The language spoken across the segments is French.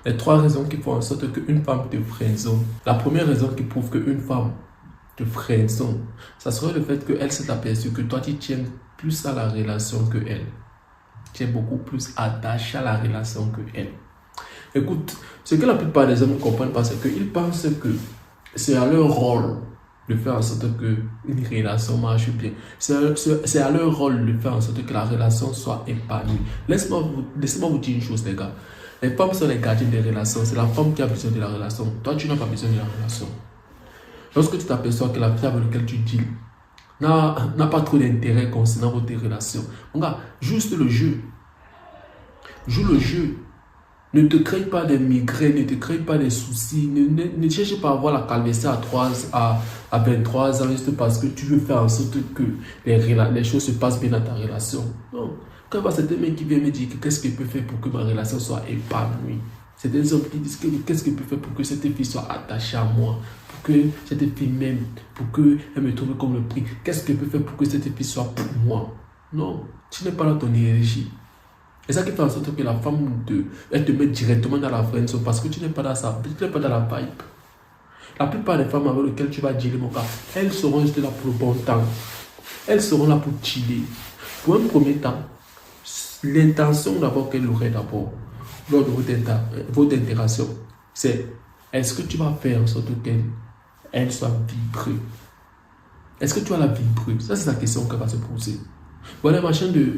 Les trois raisons qui font en sorte qu'une femme te friendzone. La première raison qui prouve qu'une femme te friendzone, ça serait le fait qu'elle s'est aperçue que toi tu tiens plus à la relation que elle. Tu es beaucoup plus attaché à la relation que elle. Écoute, ce que la plupart des hommes ne comprennent pas, c'est qu'ils pensent que c'est à leur rôle de faire en sorte qu'une relation marche bien. C'est à leur rôle de faire en sorte que la relation soit épanouie. Laissez-moi vous dire une chose, les gars. Les femmes sont les gardiennes des relations. C'est la femme qui a besoin de la relation. Toi, tu n'as pas besoin de la relation. Lorsque tu t'aperçois que la fille avec laquelle tu deals n'a pas trop d'intérêt concernant votre relation, mon gars, juste le jeu. Joue le jeu. Ne te crée pas des migraines, ne te crée pas des soucis. Ne cherche pas à avoir la calvitie à 23 ans juste parce que tu veux faire en sorte que les choses se passent bien dans ta relation. Non. Quand c'est un mec qui vient me dire qu'est-ce qu'il peut faire pour que ma relation soit épanouie. C'est des hommes qui disent qu'est-ce qu'il peut faire pour que cette fille soit attachée à moi. Pour que cette fille m'aime. Pour qu'elle me trouve comme le prix. Qu'est-ce qu'il peut faire pour que cette fille soit pour moi. Non. Tu n'es pas dans ton énergie. C'est ça qui fait en sorte que la femme elle te met directement dans la friendzone parce que tu n'es pas dans ça, tu n'es pas dans la vibe. La plupart des femmes avec lesquelles tu vas dealer, mon gars, elles seront juste là pour le bon temps. Elles seront là pour chiller. Pour un premier temps, l'intention d'abord qu'elle aurait d'abord lors de votre interaction, c'est est-ce que tu vas faire en sorte qu'elle soit vibrée? Est-ce que tu vas la vibrer? Ça, c'est la question qu'elle va se poser. Voilà, machin de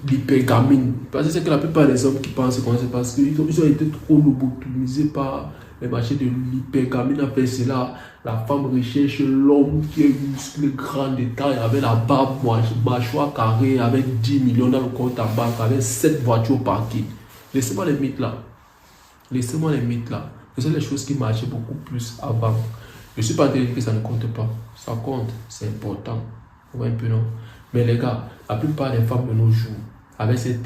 l'hypergamine. Parce que c'est que la plupart des hommes qui pensent comme ça, parce qu'ils ont été trop lobotomisés par les machins de l'hypergamine. Après cela, la femme recherche l'homme qui est musclé, grand de taille, avec la barbe, mâchoire carrée, avec 10 millions dans le compte en banque, avec 7 voitures parquées. Laissez-moi les mythes là. Laissez-moi les mythes là. Ce sont les choses qui marchaient beaucoup plus avant. Je ne suis pas en train de dire que ça ne compte pas. Ça compte, c'est important. Ouais, un peu non. Mais les gars, la plupart des femmes de nos jours, avec ces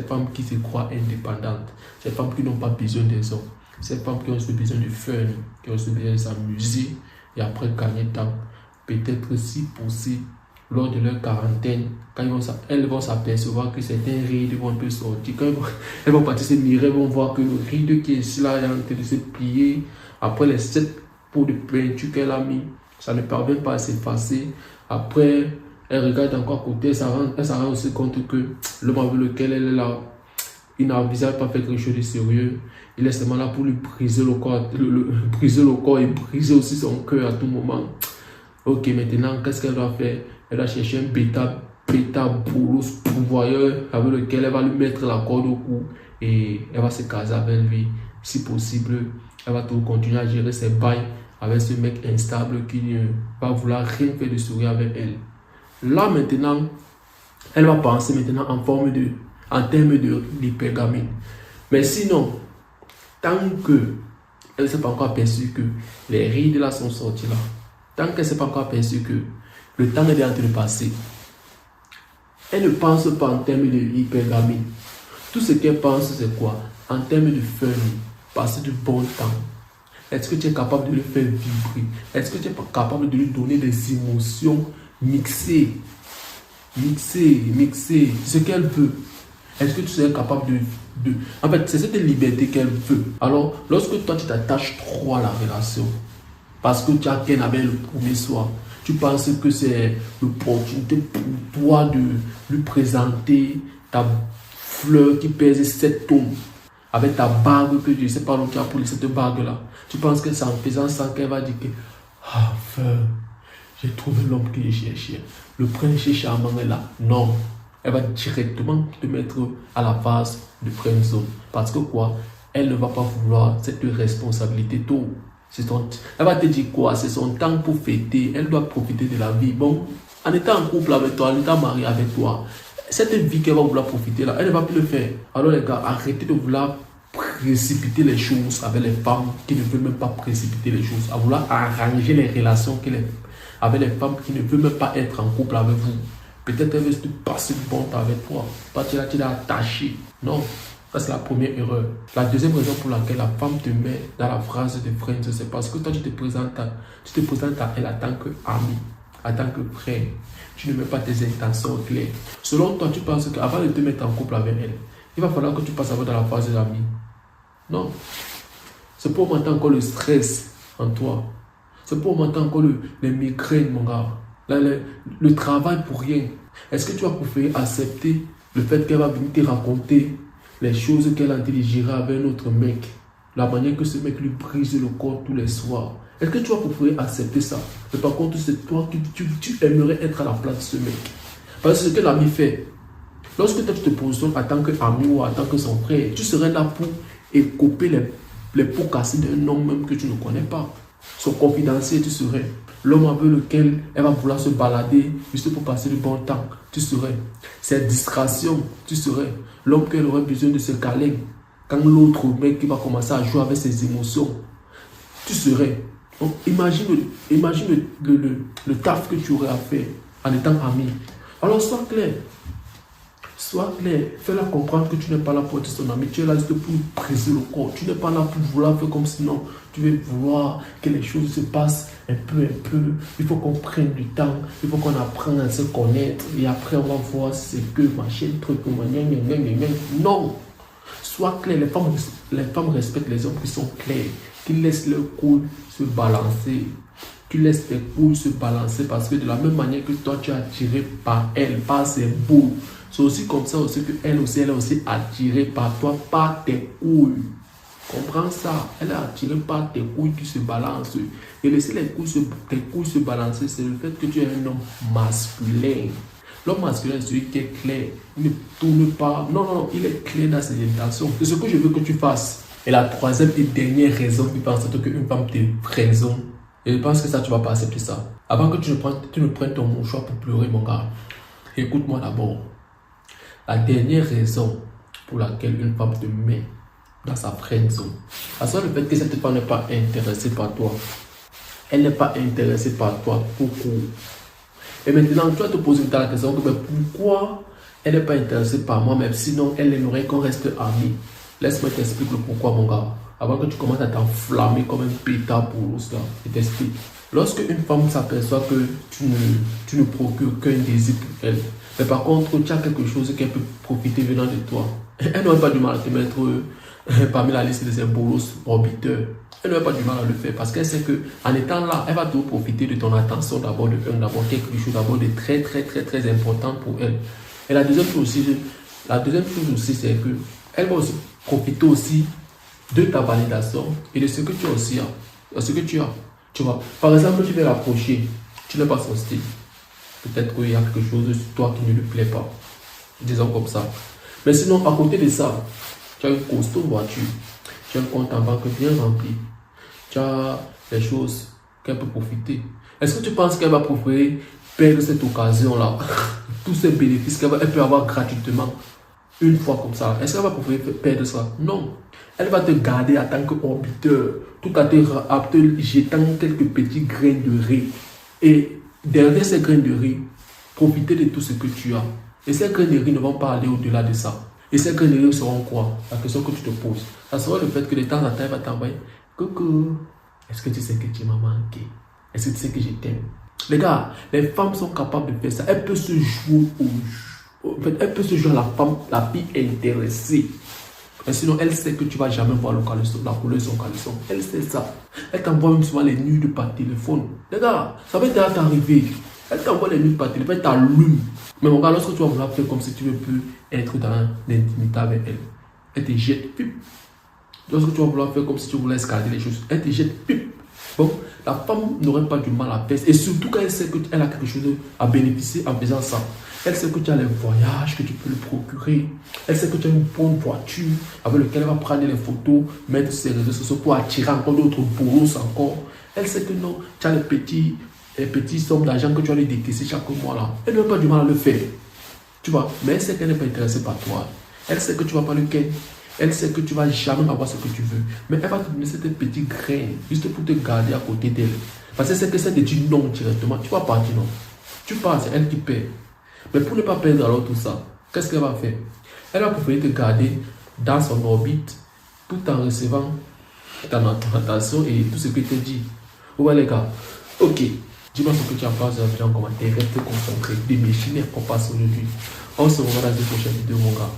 femmes qui se croient indépendantes, ces femmes qui n'ont pas besoin des hommes, ces femmes qui ont aussi besoin de fun, qui ont aussi besoin de s'amuser et après gagner temps, peut-être si possible, lors de leur quarantaine, quand elles vont s'apercevoir que certains rides vont un peu sortir, quand elles vont partir se mirer, elles vont voir que le ride qui est ici là est en train de se plier, après les 7 pots de peinture qu'elle a mis, ça ne parvient pas à s'effacer, après elle regarde encore à côté, elle s'en rend aussi compte que l'homme avec lequel elle est là, il n'envisage pas faire quelque chose de sérieux. Il est seulement là pour lui briser le corps, briser le corps et briser aussi son cœur à tout moment. Ok, maintenant, qu'est-ce qu'elle doit faire? Elle doit chercher un bêta bolos pourvoyeur avec lequel elle va lui mettre la corde au cou et elle va se caser avec lui. Si possible, elle va tout continuer à gérer ses bails avec ce mec instable qui ne va vouloir rien faire de sérieux avec elle. Là maintenant, elle va penser maintenant en termes de l'hypergamine. Mais sinon, tant que elle ne s'est pas encore aperçue que les rides là sont sorties là, tant qu'elle ne s'est pas encore aperçue que le temps est en train de passer, elle ne pense pas en termes de l'hypergamine. Tout ce qu'elle pense, c'est quoi? En termes de fun, passer du bon temps. Est-ce que tu es capable de le faire vibrer? Est-ce que tu es capable de lui donner des émotions mixer, ce qu'elle veut. Est-ce que tu serais capable de... En fait, c'est cette liberté qu'elle veut. Alors, lorsque toi, tu t'attaches trop à la relation, parce que tu as qu'un avec le premier soir, tu penses que c'est l'opportunité pour toi de lui présenter ta fleur qui pèse 7 tonnes, avec ta bague que je ne sais pas où tu as pour cette bague-là. Tu penses que c'est en faisant ça qu'elle va dire que... Ah, j'ai trouvé l'homme que je cherchais. Le prince charmant est là. Non. Elle va directement te mettre à la phase de friendzone. Parce que quoi? Elle ne va pas vouloir cette responsabilité tôt. Elle va te dire quoi? C'est son temps pour fêter. Elle doit profiter de la vie. Bon, en étant en couple avec toi, en étant marié avec toi, cette vie qu'elle va vouloir profiter là, elle ne va plus le faire. Alors les gars, arrêtez de vouloir précipiter les choses avec les femmes qui ne veulent même pas précipiter les choses. À vouloir arranger les relations avec les femmes qui ne veulent même pas être en couple avec vous. Peut-être elle veut juste passer du bon temps avec toi. Parce que là, tu l'as attaché. Non, ça c'est la première erreur. La deuxième raison pour laquelle la femme te met dans la phrase de friend, c'est parce que toi, tu te présentes à elle en tant qu'ami, en tant que frère. Tu ne mets pas tes intentions claires. Selon toi, tu penses qu'avant de te mettre en couple avec elle, il va falloir que tu passes avant dans la phase d'amis. Non. C'est pour augmenter encore le stress en toi. C'est pour augmenter encore les migraines, mon gars. Le travail pour rien. Est-ce que tu vas préférer accepter le fait qu'elle va venir te raconter les choses qu'elle a intelligérées avec un autre mec? La manière que ce mec lui brise le corps tous les soirs. Est-ce que tu vas préférer accepter ça? Mais par contre, c'est toi qui tu aimerais être à la place de ce mec. Parce que ce que l'ami fait, lorsque tu te positionnes en tant qu'ami ou en tant que son frère, tu serais là pour écoper les pots cassés d'un homme même que tu ne connais pas. Son confidentiel, tu serais. L'homme avec lequel elle va vouloir se balader juste pour passer le bon temps, tu serais. Ses distractions, tu serais. L'homme qu'elle aurait besoin de se caler. Quand l'autre mec qui va commencer à jouer avec ses émotions, tu serais. Donc imagine le taf que tu aurais à faire en étant ami. Alors sois clair. Sois clair, fais-la comprendre que tu n'es pas là pour être son ami, tu es là juste pour briser le corps. Tu n'es pas là pour vouloir faire comme sinon tu veux vouloir que les choses se passent un peu. Il faut qu'on prenne du temps, il faut qu'on apprenne à se connaître et après on va voir ce que machin, truc, non. Sois clair, les femmes respectent les hommes qui sont clairs, qui laissent leur couilles se balancer. Tu laisses tes couilles se balancer parce que de la même manière que toi tu es attiré par elle, par ses boules, c'est aussi comme ça aussi que elle est aussi attirée par toi, par tes couilles. Comprends ça? Elle est attirée par tes couilles qui se balancent. Et laisser tes couilles se balancer, c'est le fait que tu es un homme masculin. L'homme masculin, c'est celui qui est clair. Il ne tourne pas. Non, il est clair dans ses intentions. C'est ce que je veux que tu fasses. Et la troisième et dernière raison qui pense qu'une femme te freinzone. Et je pense que ça, tu ne vas pas accepter ça. Avant que tu ne prennes ton mouchoir pour pleurer, mon gars, écoute-moi d'abord. La dernière raison pour laquelle une femme te met dans sa friendzone, c'est le fait que cette femme n'est pas intéressée par toi. Elle n'est pas intéressée par toi beaucoup. Et maintenant, tu vas te poser la question que pourquoi elle n'est pas intéressée par moi, même sinon elle aimerait qu'on reste amis. Laisse-moi t'expliquer le pourquoi, mon gars. Avant que tu commences à t'enflammer comme un pétard pour l'os, je t'explique. Lorsque une femme s'aperçoit que tu ne procures qu'un désir pour elle, mais par contre, tu as quelque chose qu'elle peut profiter venant de toi, elle n'aurait pas du mal à te mettre parmi la liste de ses bolos orbiteurs. Elle n'aurait pas du mal à le faire parce qu'elle sait qu'en étant là, elle va toujours profiter de ton attention d'abord quelque chose d'abord de très important pour elle. Et la deuxième chose aussi, c'est que elle va aussi profiter aussi de ta validation et de ce que tu as aussi. Ce que tu as. Tu vois, par exemple, tu veux l'approcher, tu n'es pas son style. Peut-être qu'il y a quelque chose sur toi qui ne lui plaît pas. Disons comme ça. Mais sinon, à côté de ça, tu as une costaud voiture, tu as un compte en banque bien rempli, tu as des choses qu'elle peut profiter. Est-ce que tu penses qu'elle va préférer perdre cette occasion-là, tous ces bénéfices qu'elle peut avoir gratuitement, une fois comme ça? Est-ce qu'elle va préférer perdre ça? Non. Elle va te garder en tant qu'orbiteur, tout en te jetant quelques petits grains de riz. Et derrière ces grains de riz, profiter de tout ce que tu as. Et ces grains de riz ne vont pas aller au-delà de ça. Et ces grains de riz seront quoi? La question que tu te poses. Ça sera le fait que de temps en temps, elle va t'envoyer coucou. Est-ce que tu sais que tu m'as manqué? Est-ce que tu sais que je t'aime? Les gars, les femmes sont capables de faire ça. Elles peuvent se jouer elle peut se jouer à la fille intéressée. Mais sinon, elle sait que tu ne vas jamais voir la couleur de son caleçon. Elle sait ça. Elle t'envoie même souvent les nudes par téléphone. Les gars, ça va t'arriver. Elle t'envoie les nudes par téléphone, elle t'allume. Mais mon gars, lorsque tu vas vouloir faire comme si tu ne veux plus être dans l'intimité avec elle, elle te jette. Pip. Lorsque tu vas vouloir faire comme si tu voulais escalader les choses, elle te jette. Pip. Bon, la femme n'aurait pas du mal à faire. Et surtout quand elle sait qu'elle a quelque chose à bénéficier en faisant ça. Elle sait que tu as les voyages, que tu peux le procurer. Elle sait que tu as une bonne voiture avec laquelle elle va prendre les photos, mettre sur ses réseaux sociaux pour attirer encore d'autres bourses encore. Elle sait que non, tu as les petits sommes d'argent que tu vas lui décaisser chaque mois là. Elle n'a pas du mal à le faire. Tu vois, mais elle sait qu'elle n'est pas intéressée par toi. Elle sait que tu ne vas pas le ken. Elle sait que tu ne vas jamais avoir ce que tu veux. Mais elle va te donner cette petite graine juste pour te garder à côté d'elle. Parce qu'elle sait que ça te dit non directement. Tu vas partir, non. Tu pars, c'est elle qui paie. Mais pour ne pas perdre alors tout ça, qu'est-ce qu'elle va faire? Elle va préférer te garder dans son orbite tout en recevant ton attention et tout ce que tu dis. Ouais les gars, ok. Dis-moi ce que tu en penses en commentaire. Reste concentré. Des machines qu'on passe aujourd'hui. On se revoit dans une prochaine vidéo mon gars.